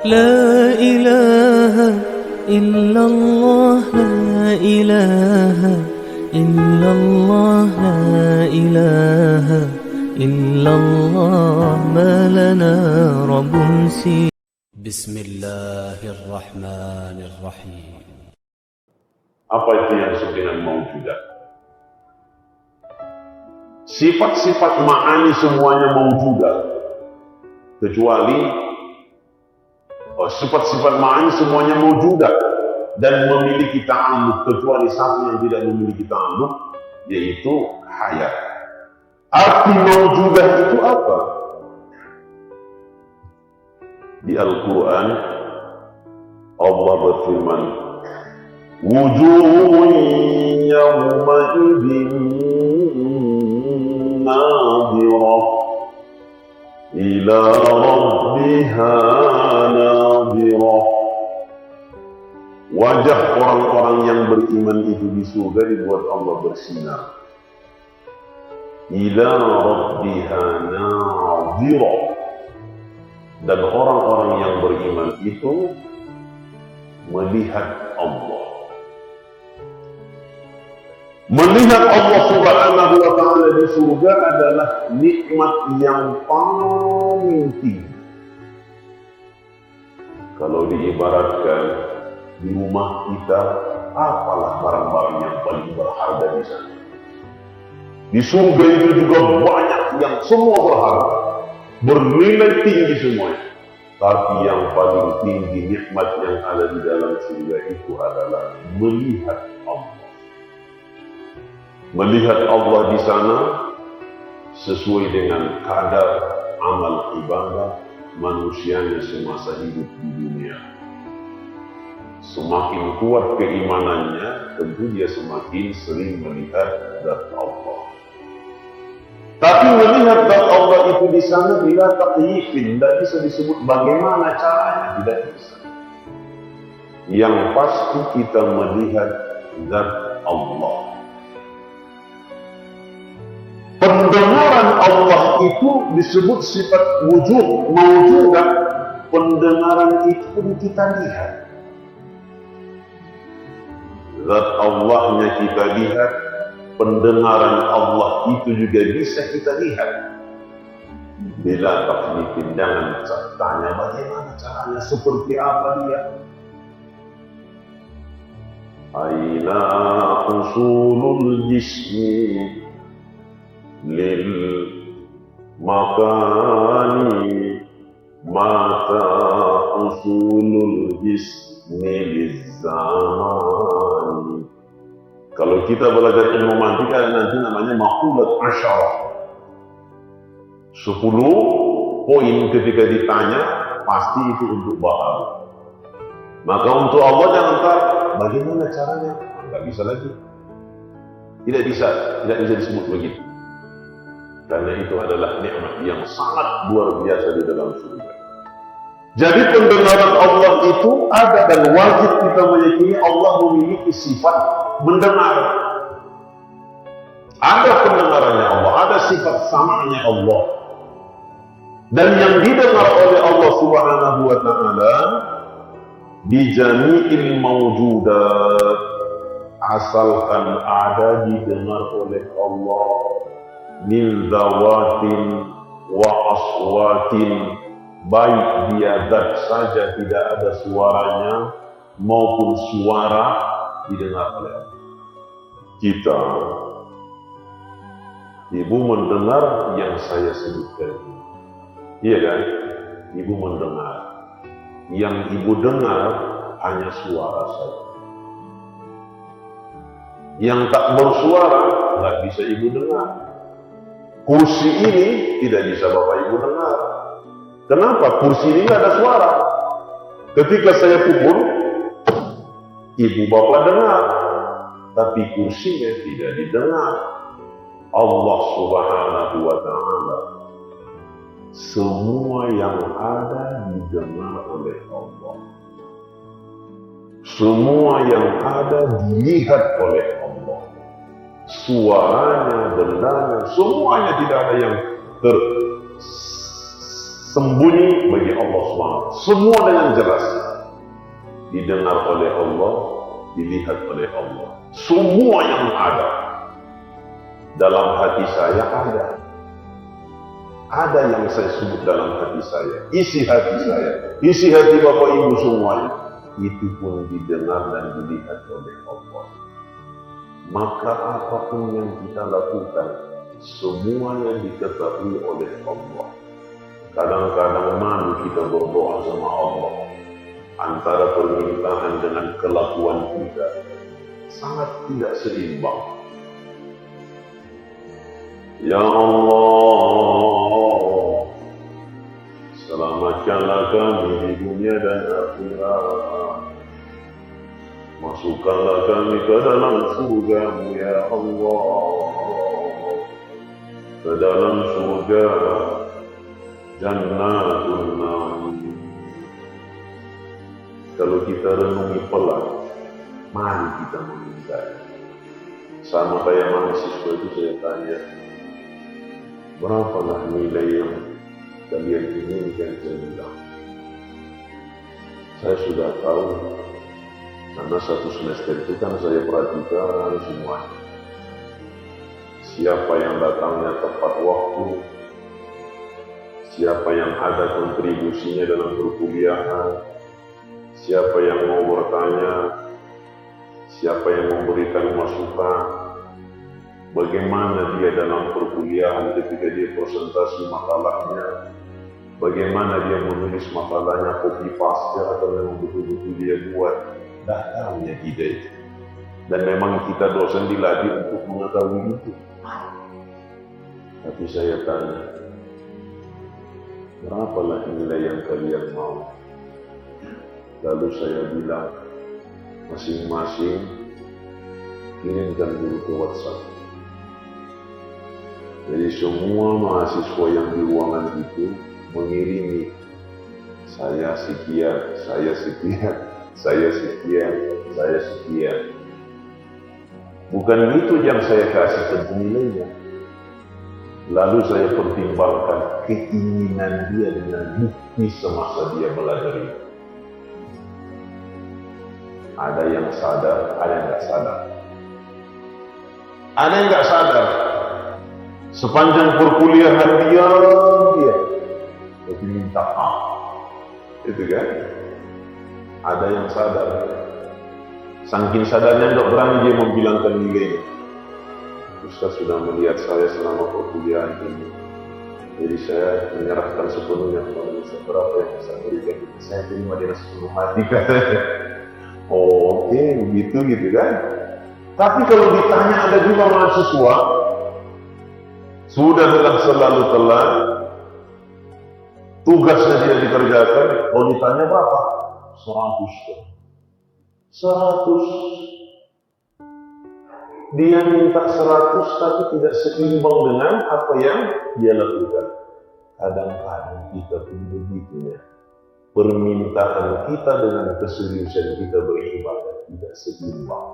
لا إله إلا الله لا إله إلا الله لا إله إلا الله ما لنا رب سوى. بسم الله الرحمن الرحيم. Apa itu yang disebut dengan maujudat? Sifat-sifat ma'ani semuanya maujudat, kecuali sifat-sifat ma'ani semuanya maujudat dan memiliki ta'alluq, kecuali satu yang tidak memiliki ta'alluq, yaitu hayat. Arti maujudah itu apa? Di Al-Quran Allah berfirman, wujuhun yawma'idin nadhirah ila rabbiha nadhirah. Wajah orang-orang yang beriman itu di surga dibuat Allah bersinar. Ila rabbiha nadhirah. Dan orang-orang yang beriman itu melihat Allah. Melihat Allah Subhanahu wa ta'ala di surga adalah nikmat yang paling tinggi. Kalau diibaratkan di rumah kita, apalah barang-barang yang paling berharga di sana. Di surga itu juga banyak yang semua berharga, bernilai tinggi semuanya. Tapi yang paling tinggi nikmat yang ada di dalam surga itu adalah melihat Allah. Melihat Allah di sana sesuai dengan kadar amal ibadah manusianya semasa hidup di dunia. Semakin kuat keimanannya, tentu dia semakin sering melihat zat Allah. Tapi melihat zat Allah itu di sana bila takyifin, tidak bisa disebut bagaimana caranya, tidak bisa. Yang pasti kita melihat zat Allah. Pendengaran Allah itu disebut sifat wujud, maujudah. Pendengaran itu pun kita lihat. Zat Allahnya kita lihat, pendengaran Allah itu juga bisa kita lihat. Bila taklifin, jangan tanya bagaimana caranya, seperti apa dia. Aina usulul jismi lil makani mata usulul jismi lil zaman. Kalau kita belajar ilmu mantik nanti namanya maqulat asyarah. 10 poin ketika ditanya pasti itu untuk bahas. Maka untuk Allah jangan ntar bagaimana caranya, nggak bisa lagi. Tidak bisa disebut begitu. Karena itu adalah nikmat yang sangat luar biasa di dalam surga. Jadi pendengaran Allah itu ada dan wajib kita meyakini Allah memiliki sifat mendengar. Ada pendengarannya Allah, ada sifat samanya Allah. Dan yang didengar oleh Allah Subhanahu wa ta'ala di jami'il mawjudat, asalkan ada didengar oleh Allah, min zawatin wa aswatin, baik dia zat saja tidak ada suaranya maupun suara didengar oleh Allah. Kita, ibu mendengar yang saya sebutkan, iya kan? Ibu mendengar. Yang ibu dengar hanya suara saja. Yang tak bersuara nggak bisa ibu dengar. Kursi ini tidak bisa bapak ibu dengar. Kenapa? Kursi ini ada suara. Ketika saya pukul, ibu bapak dengar, tapi kursinya tidak didengar. Allah Subhanahu wa ta'ala, semua yang ada didengar oleh Allah. Semua yang ada dilihat oleh Allah. Suaranya, bendanya, semuanya tidak ada yang sembunyi bagi Allah SWT. Semua dengan jelas didengar oleh Allah, dilihat oleh Allah. Semua yang ada dalam hati saya ada yang saya sebut dalam hati saya, isi hati saya, isi hati Bapak Ibu semuanya, itu pun didengar dan dilihat oleh Allah. Maka apapun yang kita lakukan, semuanya diketahui oleh Allah. Kadang-kadang malu kita berdoa sama Allah, antara permintaan dengan kelakuan kita sangat tidak seimbang. Ya Allah, selamatkanlah kami di dunia dan akhirat. Masukkanlah kami ke dalam surga-Mu ya Allah, ke dalam surga Jannatul Na'im. Kalau kita renungi pelan, mari kita meminta. Sama kayak mahasiswa itu saya tanya, berapalah nilai yang kalian inginkan? Saya bilang, saya sudah tahu, karena satu semester itu kan saya perhatikan semuanya. Siapa yang datangnya tepat waktu, siapa yang ada kontribusinya dalam perkuliahan, siapa yang mau bertanya, siapa yang memberikan masukan, bagaimana dia dalam perkuliahan ketika dia presentasi makalahnya, bagaimana dia menulis makalahnya copy paste atau memang betul-betul dia buat, datangnya ide itu. Dan memang kita dosen dilatih untuk mengetahui itu. Tapi saya tanya, berapalah nilai yang kalian mau? Lalu saya bilang, masing-masing kirimkan dulu ke WhatsApp. Jadi semua mahasiswa yang di ruangan itu mengirimi, saya sekian, saya sekian, saya sekian, saya sekian. Bukan itu yang saya kasih tentu nilainya. Lalu saya pertimbangkan keinginan dia dengan bukti semasa dia belajar itu. Ada yang sadar, ada yang nggak sadar. Ada yang nggak sadar. Sepanjang perkuliahan dia tapi minta maaf. Itu kan? Ada yang sadar. Saking sadarnya nggak berani dia membilangkan nilainya. Ustaz sudah melihat saya selama perkuliahan ini. Jadi saya menyerahkan sepenuhnya kepada Ustaz, berapa yang saya berikan. Saya terima dengan sepenuh hati katanya. Oh, oke, begitu gitu kan. Tapi kalau ditanya ada juga mahasiswa sudah selalu telat, tugasnya tidak dikerjakan, kalau ditanya berapa? 100. Dia minta 100 tapi tidak seimbang dengan apa yang dia lakukan. Kadang-kadang kita pun begitunya. Permintaan kita dengan keseriusan kita beribadah tidak seimbang.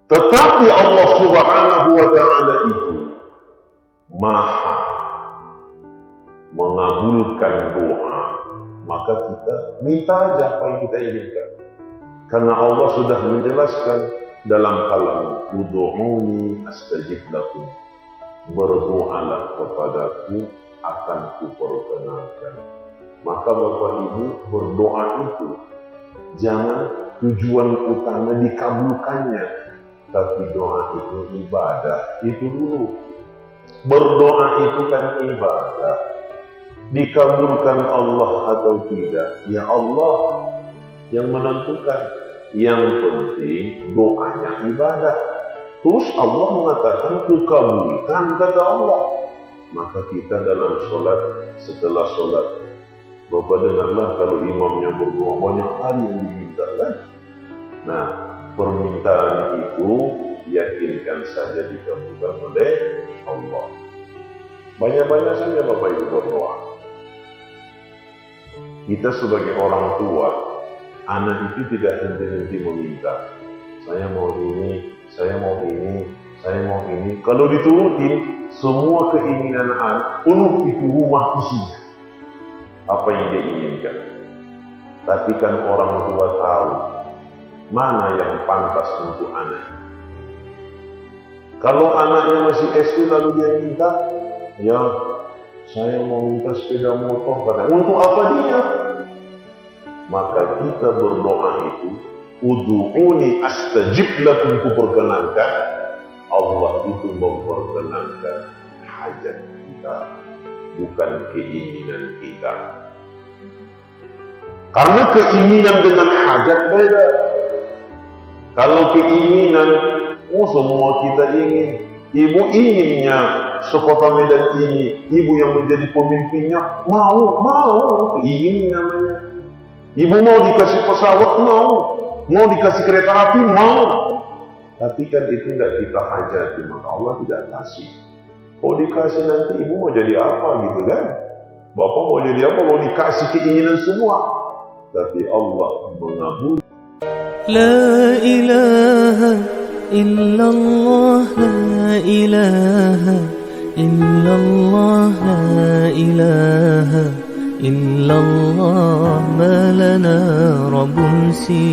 Tetapi Allah Subhanahu wa Ta'ala itu Maha mengabulkan doa. Maka kita minta aja apa yang kita inginkan. Karena Allah sudah menjelaskan dalam kalam ud'uni astajib lakum. Berdoalah kepadaku akan kuperkenankan. Maka Bapak Ibu, berdoa itu jangan tujuan utama dikabulkannya, tapi doa itu ibadah. Itu dulu. Berdoa itu kan ibadah. Dikabulkan Allah atau tidak, ya Allah yang menentukan. Yang penting doanya ibadah. Terus Allah mengatakan kukabulkan kata Allah. Maka kita dalam sholat, setelah sholat, Bapak dengarlah kalau imamnya berdoa banyak kali yang diminta kan? Nah, permintaan itu yakinkan saja dikabulkan oleh Allah. Banyak-banyak saja Bapak Ibu berdoa. Kita sebagai orang tua, anak itu tidak henti-henti meminta. Saya mau ini, saya mau ini, saya mau ini. Kalau diturutin, semua keinginan anak, penuh itu rumah isinya. Apa yang dia inginkan. Tapi kan orang tua tahu mana yang pantas untuk anak. Kalau anaknya masih SD lalu dia minta, ya saya mau minta sepeda motor, katanya. Untuk apa dia? Maka kita berdoa itu, ud'uuni astajib lakum, kuperkenankan. Allah itu memperkenankan hajat kita, bukan keinginan kita. Karena keinginan dengan hajat beda. Kalau keinginan, semua kita ingin. Ibu inginnya sekota Medan ini, ibu yang menjadi pemimpinnya, mau, ingin namanya. Ibu mau dikasih pesawat, mau dikasih kereta api, mau. Tapi kan itu tidak kita hajati, maka Allah tidak kasih. Kalau dikasih nanti ibu mau jadi apa gitu kan? Bapak mau jadi apa? Mau dikasih keinginan semua. Tapi Allah mengabulkan. La ilaha illallah, la ilaha illallah, la ilaha illallah, ma lana rabbun si